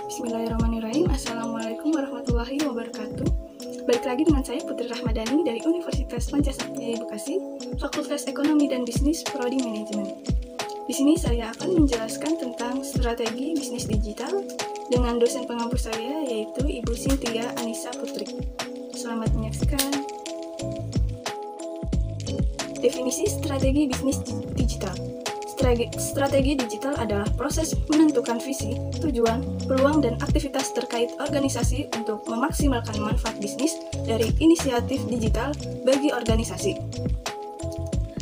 Bismillahirrahmanirrahim. Assalamualaikum warahmatullahi wabarakatuh. Balik lagi dengan saya Putri Rahmadani dari Universitas Pancasakti Bekasi, Fakultas Ekonomi dan Bisnis Prodi Manajemen. Di sini saya akan menjelaskan tentang strategi bisnis digital dengan dosen pengampu saya, yaitu Ibu Cynthia Anissa Putri. Selamat menyaksikan. Definisi strategi bisnis digital. Strategi digital adalah proses menentukan visi, tujuan, peluang, dan aktivitas terkait organisasi untuk memaksimalkan manfaat bisnis dari inisiatif digital bagi organisasi.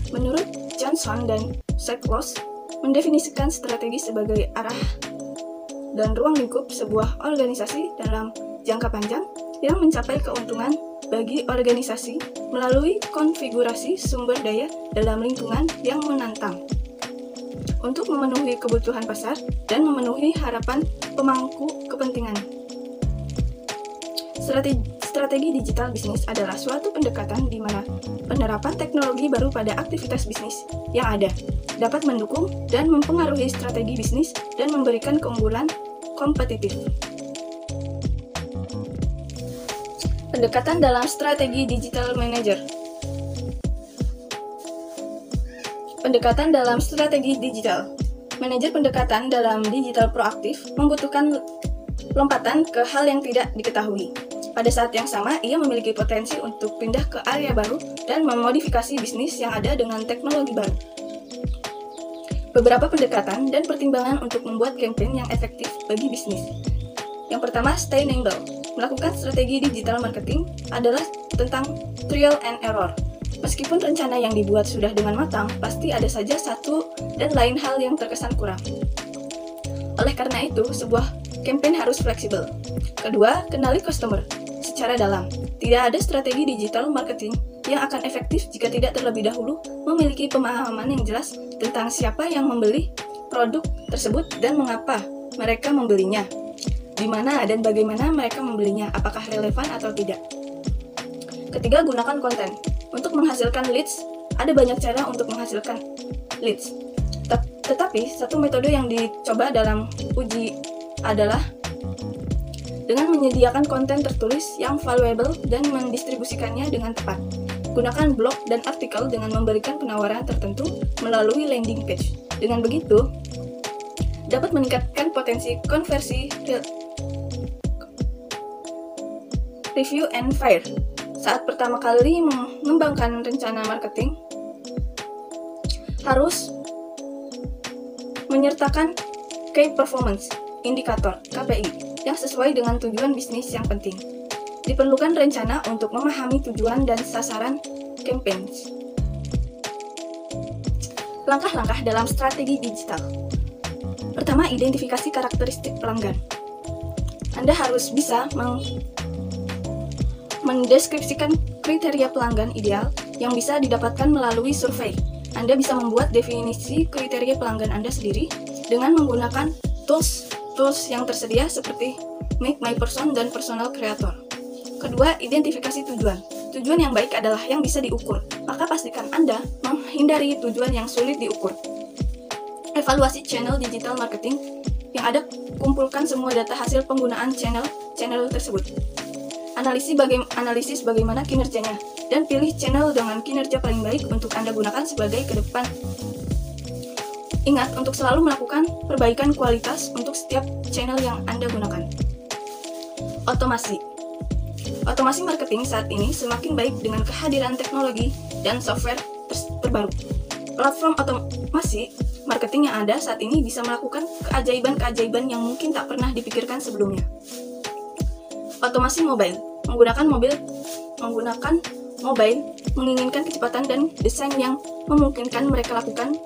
Menurut Johnson dan Seklos, mendefinisikan strategi sebagai arah dan ruang lingkup sebuah organisasi dalam jangka panjang yang mencapai keuntungan bagi organisasi melalui konfigurasi sumber daya dalam lingkungan yang menantang untuk memenuhi kebutuhan pasar dan memenuhi harapan pemangku kepentingan. Strategi digital bisnis adalah suatu pendekatan di mana penerapan teknologi baru pada aktivitas bisnis yang ada dapat mendukung dan mempengaruhi strategi bisnis dan memberikan keunggulan kompetitif. Pendekatan dalam strategi digital manager. Pendekatan dalam strategi digital. Manajer pendekatan dalam digital proaktif membutuhkan lompatan ke hal yang tidak diketahui. Pada saat yang sama, ia memiliki potensi untuk pindah ke area baru dan memodifikasi bisnis yang ada dengan teknologi baru. Beberapa pendekatan dan pertimbangan untuk membuat campaign yang efektif bagi bisnis. Yang pertama, stay nimble. Melakukan strategi digital marketing adalah tentang trial and error. Meskipun rencana yang dibuat sudah dengan matang, pasti ada saja satu dan lain hal yang terkesan kurang. Oleh karena itu, sebuah campaign harus fleksibel. Kedua, kenali customer secara dalam. Tidak ada strategi digital marketing yang akan efektif jika tidak terlebih dahulu memiliki pemahaman yang jelas tentang siapa yang membeli produk tersebut dan mengapa mereka membelinya, di mana dan bagaimana mereka membelinya, apakah relevan atau tidak. Ketiga, gunakan konten. Untuk menghasilkan leads, ada banyak cara untuk menghasilkan leads. Tetapi, satu metode yang dicoba dalam uji adalah dengan menyediakan konten tertulis yang valuable dan mendistribusikannya dengan tepat. Gunakan blog dan artikel dengan memberikan penawaran tertentu melalui landing page. Dengan begitu, dapat meningkatkan potensi konversi review and fire. Saat pertama kali mengembangkan rencana marketing, harus menyertakan Key Performance Indicator (KPI) yang sesuai dengan tujuan bisnis yang penting. Diperlukan rencana untuk memahami tujuan dan sasaran campaigns. Langkah-langkah dalam strategi digital. Pertama, identifikasi karakteristik pelanggan. Anda harus bisa mendeskripsikan kriteria pelanggan ideal yang bisa didapatkan melalui survei. Anda bisa membuat definisi kriteria pelanggan Anda sendiri dengan menggunakan tools yang tersedia seperti Make My Person dan Personal Creator. Kedua, identifikasi tujuan. Tujuan yang baik adalah yang bisa diukur, maka pastikan Anda menghindari tujuan yang sulit diukur. Evaluasi channel digital marketing yang ada, kumpulkan semua data hasil penggunaan channel tersebut. Analisis bagaimana kinerjanya, dan pilih channel dengan kinerja paling baik untuk Anda gunakan sebagai ke depan. Ingat untuk selalu melakukan perbaikan kualitas untuk setiap channel yang Anda gunakan. Otomasi marketing saat ini semakin baik dengan kehadiran teknologi dan software terbaru. Platform otomasi marketing yang ada saat ini bisa melakukan keajaiban-keajaiban yang mungkin tak pernah dipikirkan sebelumnya. Otomasi mobile. Menggunakan mobile menginginkan kecepatan dan desain yang memungkinkan mereka lakukan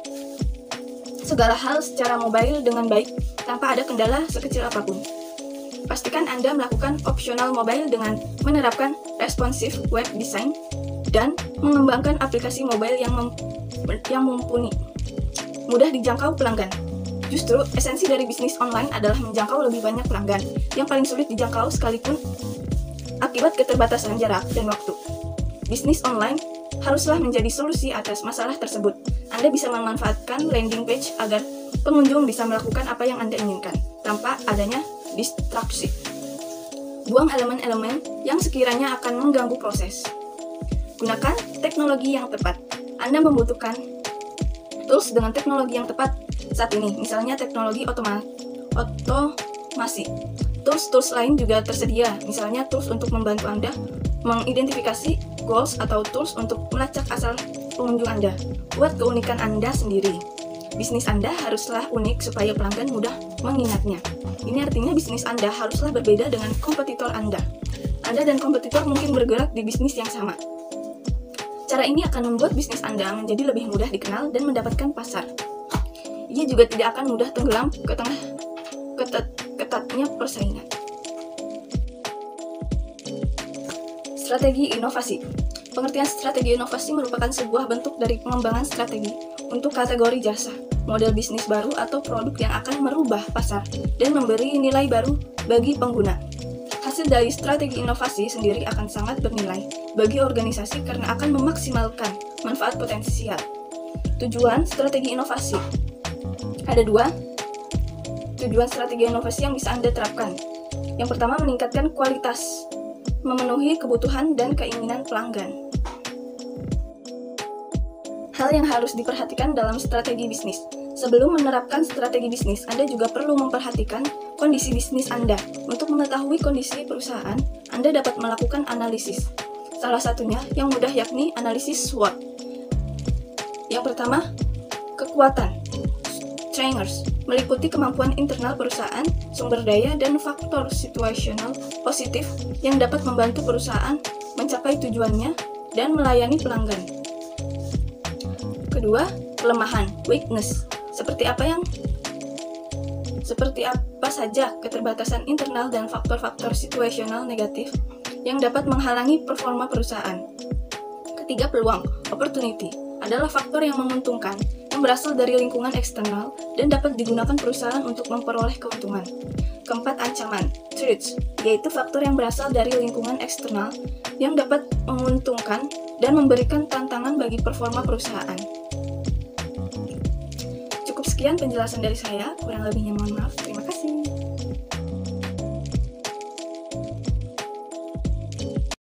segala hal secara mobile dengan baik tanpa ada kendala sekecil apapun. Pastikan Anda melakukan opsional mobile dengan menerapkan responsive web design dan mengembangkan aplikasi mobile yang mumpuni, mudah dijangkau pelanggan. Justru, esensi dari bisnis online adalah menjangkau lebih banyak pelanggan. Yang paling sulit dijangkau sekalipun akibat keterbatasan jarak dan waktu. Bisnis online haruslah menjadi solusi atas masalah tersebut. Anda bisa memanfaatkan landing page agar pengunjung bisa melakukan apa yang Anda inginkan, tanpa adanya distraksi. Buang elemen-elemen yang sekiranya akan mengganggu proses. Gunakan teknologi yang tepat. Anda membutuhkan tools dengan teknologi yang tepat saat ini, misalnya teknologi otomasi. Tools lain juga tersedia, misalnya tools untuk membantu Anda mengidentifikasi goals atau tools untuk melacak asal pengunjung Anda. Buat keunikan Anda sendiri. Bisnis Anda haruslah unik supaya pelanggan mudah mengingatnya. Ini artinya bisnis Anda haruslah berbeda dengan kompetitor Anda. Anda dan kompetitor mungkin bergerak di bisnis yang sama. Cara ini akan membuat bisnis Anda menjadi lebih mudah dikenal dan mendapatkan pasar. Ia juga tidak akan mudah tenggelam ke tengah ketatnya persaingan. Strategi inovasi. Pengertian strategi inovasi merupakan sebuah bentuk dari pengembangan strategi untuk kategori jasa, model bisnis baru atau produk yang akan merubah pasar dan memberi nilai baru bagi pengguna. Hasil dari strategi inovasi sendiri akan sangat bernilai bagi organisasi karena akan memaksimalkan manfaat potensial. Tujuan strategi inovasi. Ada 2 tujuan strategi inovasi yang bisa Anda terapkan. Yang pertama, meningkatkan kualitas, memenuhi kebutuhan dan keinginan pelanggan. Hal yang harus diperhatikan dalam strategi bisnis. Sebelum menerapkan strategi bisnis, Anda juga perlu memperhatikan kondisi bisnis Anda. Untuk mengetahui kondisi perusahaan, Anda dapat melakukan analisis. Salah satunya yang mudah yakni analisis SWOT. Yang pertama, kekuatan, strengths, meliputi kemampuan internal perusahaan, sumber daya, dan faktor situasional positif yang dapat membantu perusahaan mencapai tujuannya dan melayani pelanggan. Kedua, kelemahan, weakness. Seperti apa saja keterbatasan internal dan faktor-faktor situasional negatif yang dapat menghalangi performa perusahaan. Ketiga, peluang, opportunity, adalah faktor yang menguntungkan yang berasal dari lingkungan eksternal dan dapat digunakan perusahaan untuk memperoleh keuntungan. Keempat, ancaman, threats, yaitu faktor yang berasal dari lingkungan eksternal yang dapat menguntungkan dan memberikan tantangan bagi performa perusahaan. Cukup sekian penjelasan dari saya, kurang lebihnya mohon maaf. Terima kasih.